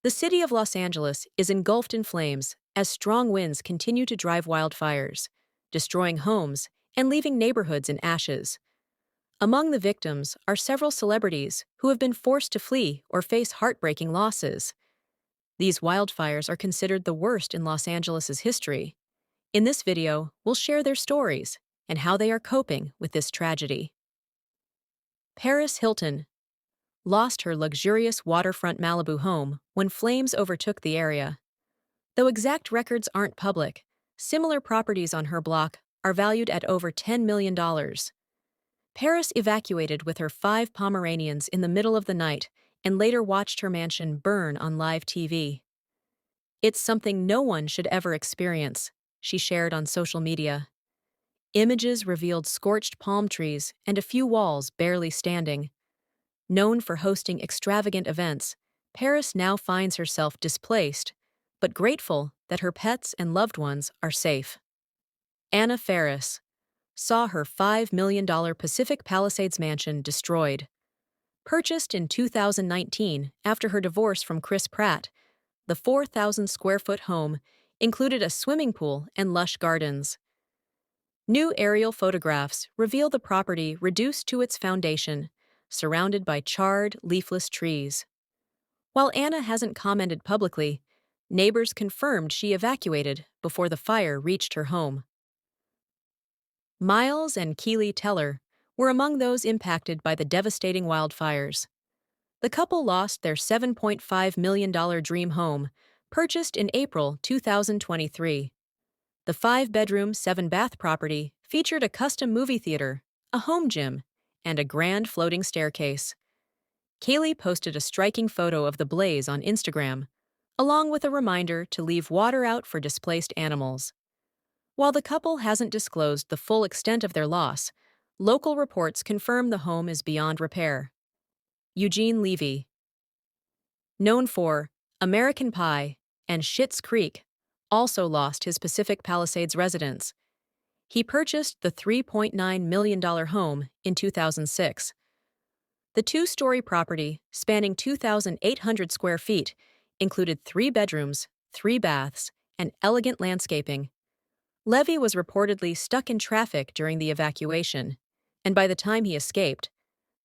The city of Los Angeles is engulfed in flames as strong winds continue to drive wildfires, destroying homes and leaving neighborhoods in ashes. Among the victims are several celebrities who have been forced to flee or face heartbreaking losses. These wildfires are considered the worst in Los Angeles' history. In this video, we'll share their stories and how they are coping with this tragedy. Paris Hilton lost her luxurious waterfront Malibu home when flames overtook the area. Though exact records aren't public, similar properties on her block are valued at over $10 million. Paris evacuated with her 5 Pomeranians in the middle of the night and later watched her mansion burn on live TV. "It's something no one should ever experience," she shared on social media. Images revealed scorched palm trees and a few walls barely standing. Known for hosting extravagant events, Paris now finds herself displaced, but grateful that her pets and loved ones are safe. Anna Faris saw her $5 million Pacific Palisades mansion destroyed. Purchased in 2019 after her divorce from Chris Pratt, the 4,000-square-foot home included a swimming pool and lush gardens. New aerial photographs reveal the property reduced to its foundation, surrounded by charred, leafless trees. While Anna hasn't commented publicly, neighbors confirmed she evacuated before the fire reached her home. Miles and Keely Teller were among those impacted by the devastating wildfires. The couple lost their $7.5 million dream home, purchased in April 2023. The 5-bedroom, 7-bath property featured a custom movie theater, a home gym, and a grand floating staircase. Kaylee posted a striking photo of the blaze on Instagram, along with a reminder to leave water out for displaced animals. While the couple hasn't disclosed the full extent of their loss, local reports confirm the home is beyond repair. Eugene Levy, known for American Pie and Schitt's Creek, also lost his Pacific Palisades residence. He purchased the $3.9 million home in 2006. The 2-story property, spanning 2,800 square feet, included 3 bedrooms, 3 baths, and elegant landscaping. Levy was reportedly stuck in traffic during the evacuation, and by the time he escaped,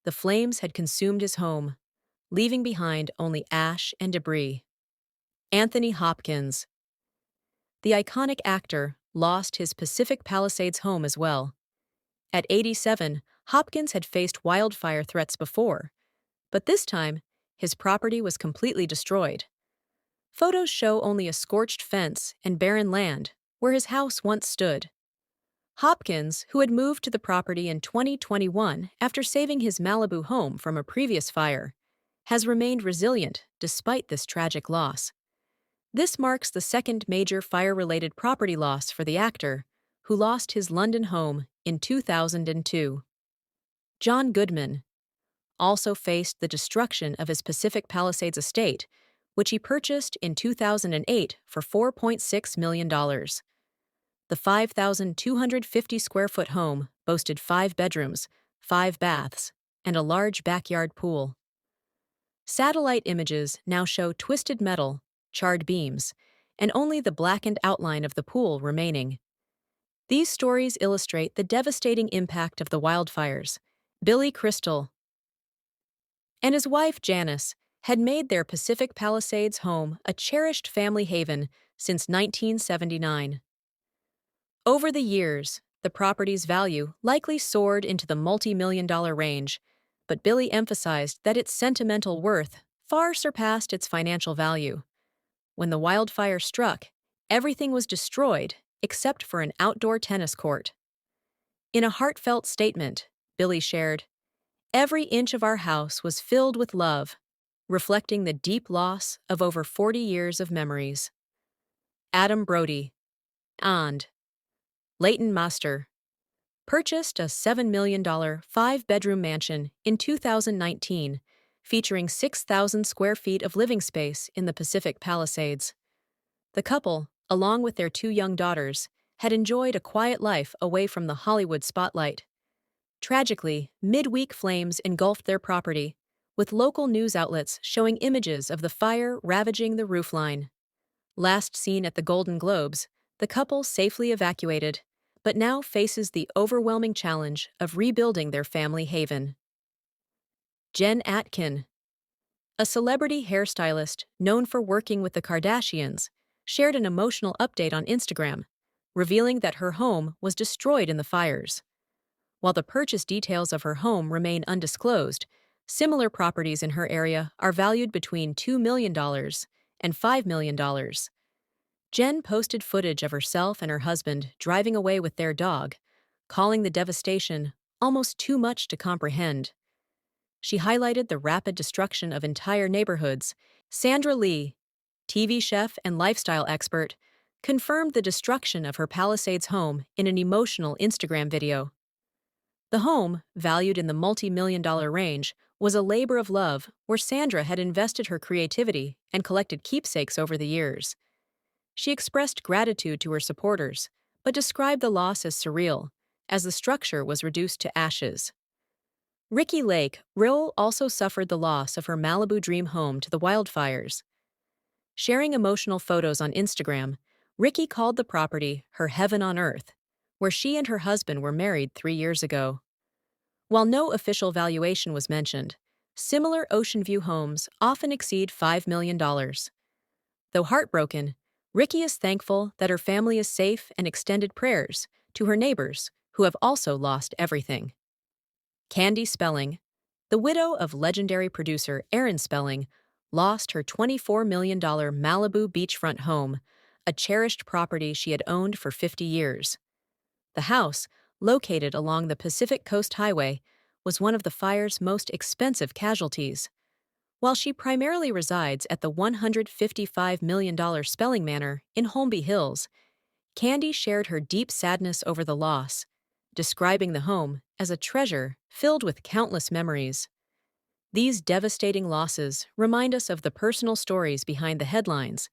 the flames had consumed his home, leaving behind only ash and debris. Anthony Hopkins, the iconic actor, lost his Pacific Palisades home as well. At 87, Hopkins had faced wildfire threats before, but this time, his property was completely destroyed. Photos show only a scorched fence and barren land where his house once stood. Hopkins, who had moved to the property in 2021 after saving his Malibu home from a previous fire, has remained resilient despite this tragic loss. This marks the second major fire-related property loss for the actor, who lost his London home in 2002. John Goodman also faced the destruction of his Pacific Palisades estate, which he purchased in 2008 for $4.6 million. The 5,250-square-foot home boasted 5 bedrooms, 5 baths, and a large backyard pool. Satellite images now show twisted metal, charred beams, and only the blackened outline of the pool remaining. These stories illustrate the devastating impact of the wildfires. Billy Crystal and his wife Janice had made their Pacific Palisades home a cherished family haven since 1979. Over the years, the property's value likely soared into the multi-million-dollar range, but Billy emphasized that its sentimental worth far surpassed its financial value. When the wildfire struck, everything was destroyed except for an outdoor tennis court. In a heartfelt statement, Billy shared, "Every inch of our house was filled with love, reflecting the deep loss of over 40 years of memories." Adam Brody and Leighton Master purchased a $7 million 5-bedroom mansion in 2019, featuring 6,000 square feet of living space in the Pacific Palisades. The couple, along with their 2 young daughters, had enjoyed a quiet life away from the Hollywood spotlight. Tragically, midweek flames engulfed their property, with local news outlets showing images of the fire ravaging the roofline. Last seen at the Golden Globes, the couple safely evacuated, but now faces the overwhelming challenge of rebuilding their family haven. Jen Atkin, a celebrity hairstylist known for working with the Kardashians, shared an emotional update on Instagram, revealing that her home was destroyed in the fires. While the purchase details of her home remain undisclosed, similar properties in her area are valued between $2 million and $5 million. Jen posted footage of herself and her husband driving away with their dog, calling the devastation almost too much to comprehend. She highlighted the rapid destruction of entire neighborhoods. Sandra Lee, TV chef and lifestyle expert, confirmed the destruction of her Palisades home in an emotional Instagram video. The home, valued in the multi-million-dollar range, was a labor of love where Sandra had invested her creativity and collected keepsakes over the years. She expressed gratitude to her supporters, but described the loss as surreal, as the structure was reduced to ashes. Ricki Lake also suffered the loss of her Malibu dream home to the wildfires. Sharing emotional photos on Instagram, Ricki called the property her heaven on earth, where she and her husband were married 3 years ago. While no official valuation was mentioned, similar ocean view homes often exceed $5 million. Though heartbroken, Ricki is thankful that her family is safe and extended prayers to her neighbors who have also lost everything. Candy Spelling, the widow of legendary producer Aaron Spelling, lost her $24 million Malibu beachfront home, a cherished property she had owned for 50 years. The house, located along the Pacific Coast Highway, was one of the fire's most expensive casualties. While she primarily resides at the $155 million Spelling Manor in Holmby Hills, Candy shared her deep sadness over the loss, describing the home as a treasure filled with countless memories. These devastating losses remind us of the personal stories behind the headlines,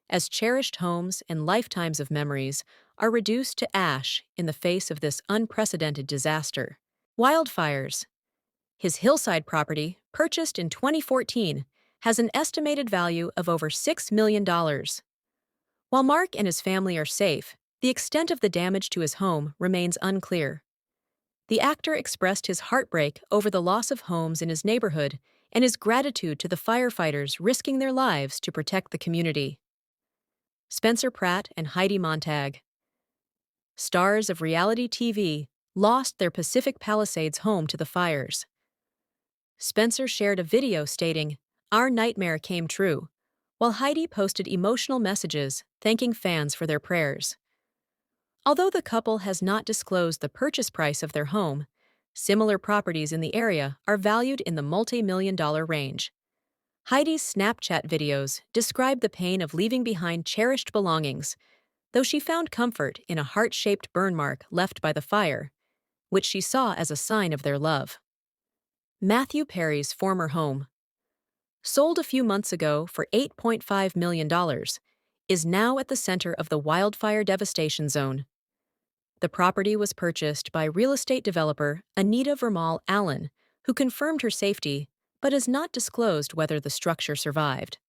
as cherished homes and lifetimes of memories are reduced to ash in the face of this unprecedented disaster. Wildfires. His hillside property, purchased in 2014, has an estimated value of over $6 million. While Mark and his family are safe, the extent of the damage to his home remains unclear. The actor expressed his heartbreak over the loss of homes in his neighborhood and his gratitude to the firefighters risking their lives to protect the community. Spencer Pratt and Heidi Montag, stars of reality TV, lost their Pacific Palisades home to the fires. Spencer shared a video stating, "Our nightmare came true," while Heidi posted emotional messages thanking fans for their prayers. Although the couple has not disclosed the purchase price of their home, similar properties in the area are valued in the multi-million-dollar range. Heidi's Snapchat videos describe the pain of leaving behind cherished belongings, though she found comfort in a heart-shaped burn mark left by the fire, which she saw as a sign of their love. Matthew Perry's former home, sold a few months ago for $8.5 million, is now at the center of the wildfire devastation zone. The property was purchased by real estate developer Anita Vermal Allen, who confirmed her safety but has not disclosed whether the structure survived.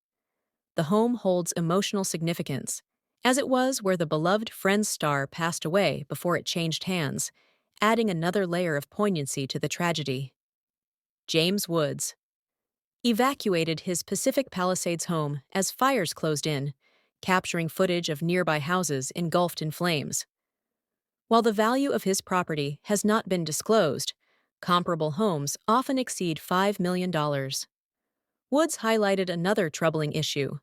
The home holds emotional significance, as it was where the beloved Friends star passed away before it changed hands, adding another layer of poignancy to the tragedy. James Woods evacuated his Pacific Palisades home as fires closed in, capturing footage of nearby houses engulfed in flames. While the value of his property has not been disclosed, comparable homes often exceed $5 million. Woods highlighted another troubling issue.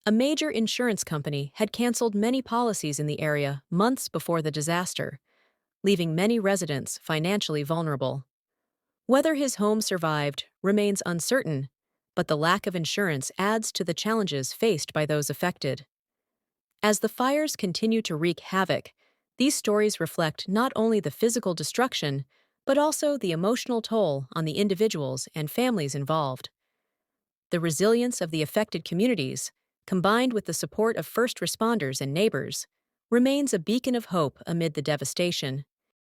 A major insurance company had canceled many policies in the area months before the disaster, leaving many residents financially vulnerable. Whether his home survived remains uncertain, but the lack of insurance adds to the challenges faced by those affected. As the fires continue to wreak havoc, these stories reflect not only the physical destruction, but also the emotional toll on the individuals and families involved. The resilience of the affected communities, combined with the support of first responders and neighbors, remains a beacon of hope amid the devastation.